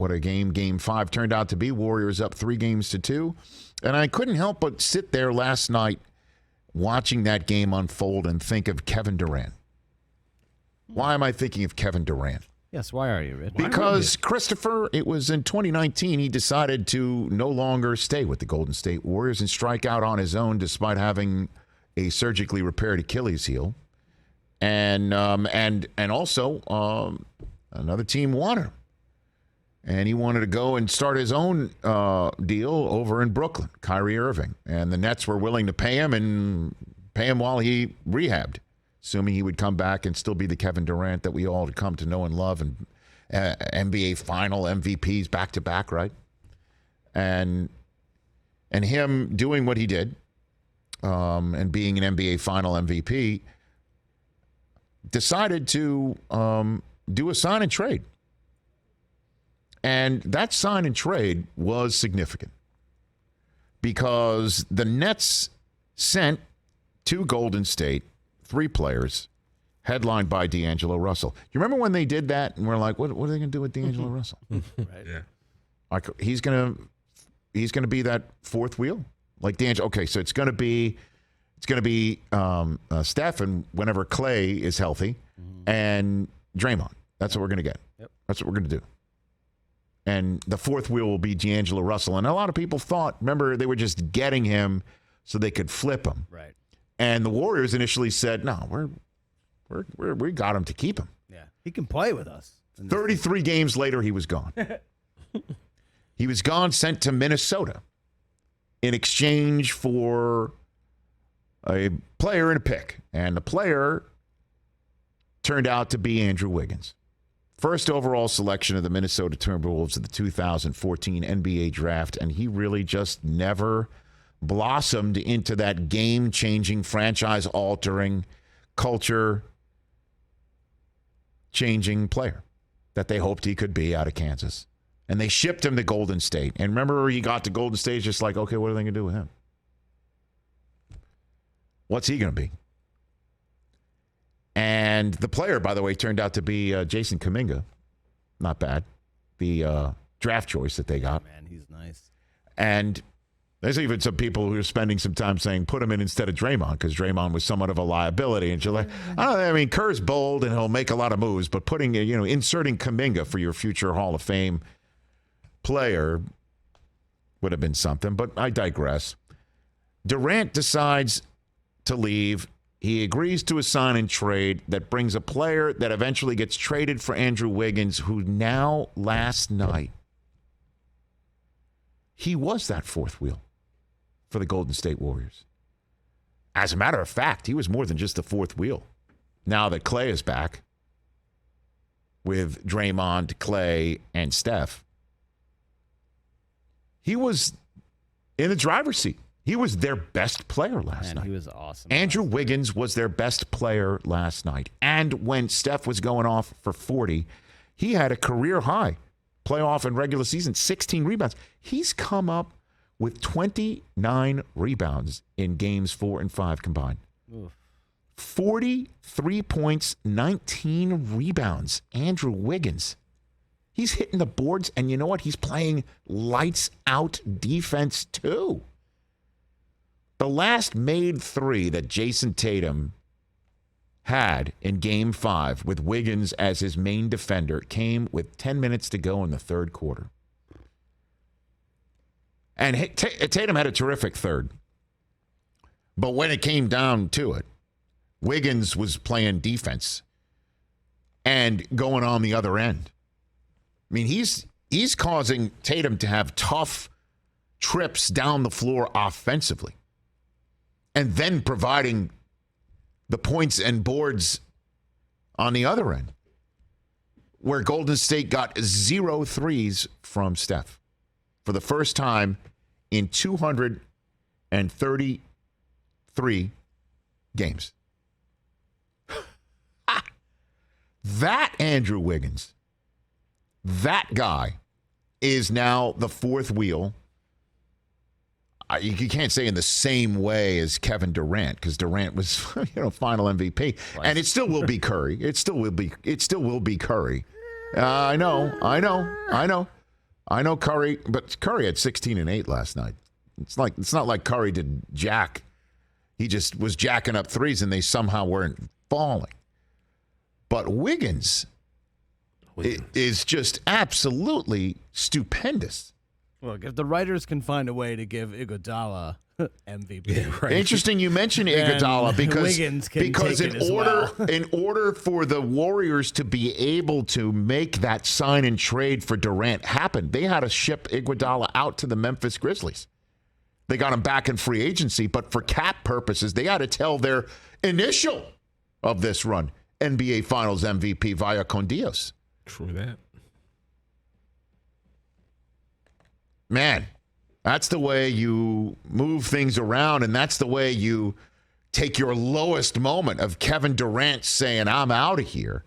what a game 5 turned out to be. Warriors up 3-2. And I couldn't help but sit there last night watching that game unfold and think of Kevin Durant. Why am I thinking of Kevin Durant? Yes, why are you, Rich? Because, Christopher, it was in 2019 he decided to no longer stay with the Golden State Warriors and strike out on his own despite having a surgically repaired Achilles heel. And also another team wanted him. And he wanted to go and start his own deal over in Brooklyn, Kyrie Irving. And the Nets were willing to pay him while he rehabbed, assuming he would come back and still be the Kevin Durant that we all had come to know and love, and NBA final MVPs back-to-back, right? And him doing what he did and being an NBA final MVP, decided to do a sign and trade. And that sign and trade was significant because the Nets sent to Golden State 3 players headlined by D'Angelo Russell. You remember when they did that and we're like, what are they going to do with D'Angelo Russell? Right. Yeah. Like, he's going to be that fourth wheel like D'Angelo. Okay, so it's going to be Steph, and whenever Clay is healthy, and Draymond. That's what we're going to get. Yep. That's what we're going to do. And the fourth wheel will be D'Angelo Russell. And a lot of people thought, remember, they were just getting him so they could flip him. Right. And the Warriors initially said, no, we got him to keep him. Yeah. He can play with us. 33 games later, he was gone. He was gone, sent to Minnesota in exchange for a player and a pick. And the player turned out to be Andrew Wiggins. First overall selection of the Minnesota Timberwolves of the 2014 NBA draft, and he really just never blossomed into that game-changing, franchise-altering, culture-changing player that they hoped he could be out of Kansas. And they shipped him to Golden State. And remember, he got to Golden State just like, okay, what are they going to do with him? What's he going to be? And the player, by the way, turned out to be Jason Kuminga. Not bad. The draft choice that they got. Man, he's nice. And there's even some people who are spending some time saying, put him in instead of Draymond, because Draymond was somewhat of a liability. And you're like, I mean, Kerr's bold and he'll make a lot of moves, but inserting Kuminga for your future Hall of Fame player would have been something. But I digress. Durant decides to leave. He agrees to a sign and trade that brings a player that eventually gets traded for Andrew Wiggins, who now, last night, he was that fourth wheel for the Golden State Warriors. As a matter of fact, he was more than just the fourth wheel. Now that Clay is back with Draymond, Clay, and Steph, he was in the driver's seat. He was their best player last night. He was awesome. Andrew Wiggins was their best player last night. And when Steph was going off for 40, he had a career high playoff and regular season, 16 rebounds. He's come up with 29 rebounds in games 4 and 5 combined. Oof. 43 points, 19 rebounds. Andrew Wiggins. He's hitting the boards, and you know what? He's playing lights out defense too. The last made 3 that Jason Tatum had in Game 5 with Wiggins as his main defender came with 10 minutes to go in the third quarter. And Tatum had a terrific third. But when it came down to it, Wiggins was playing defense and going on the other end. I mean, he's causing Tatum to have tough trips down the floor offensively, and then providing the points and boards on the other end, where Golden State got 0 threes from Steph for the first time in 233 games. That Andrew Wiggins, that guy, is now the fourth wheel. You can't say in the same way as Kevin Durant, because Durant was, final MVP, and it still will be Curry. It still will be Curry. I know. I know Curry, but Curry had 16 and 8 last night. It's not like Curry did jack. He just was jacking up threes and they somehow weren't falling. But Wiggins is just absolutely stupendous. Look, if the writers can find a way to give Iguodala MVP, Yeah, right. Interesting you mentioned Iguodala Wiggins can because take it as well. in order for the Warriors to be able to make that sign and trade for Durant happen, they had to ship Iguodala out to the Memphis Grizzlies. They got him back in free agency, but for cap purposes, they had to tell their initial of this run NBA Finals MVP via Condios. True that. Man, that's the way you move things around, and that's the way you take your lowest moment of Kevin Durant saying, I'm out of here,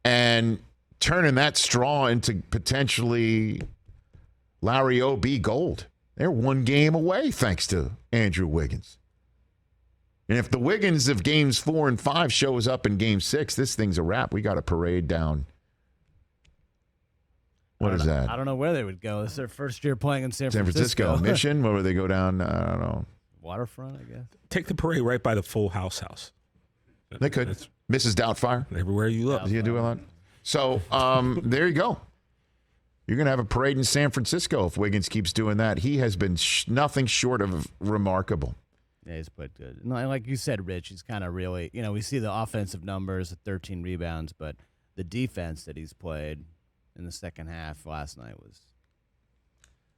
and turning that straw into potentially Larry O.B. gold. They're one game away, thanks to Andrew Wiggins. And if the Wiggins of games 4 and 5 shows up in game 6, this thing's a wrap. We got a parade down. What is that? I don't know where they would go. This is their first year playing in San San Francisco. Francisco. Mission? Where would they go down? I don't know. Waterfront, I guess. Take the parade right by the Full House. They could. It's Mrs. Doubtfire. everywhere you look. Does he do a lot? So there you go. You're going to have a parade in San Francisco if Wiggins keeps doing that. He has been nothing short of remarkable. Yeah, he's played good. No, like you said, Rich, he's kind of really, we see the offensive numbers, the 13 rebounds, but the defense that he's played in the second half last night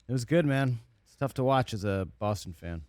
was good, man. It's tough to watch as a Boston fan.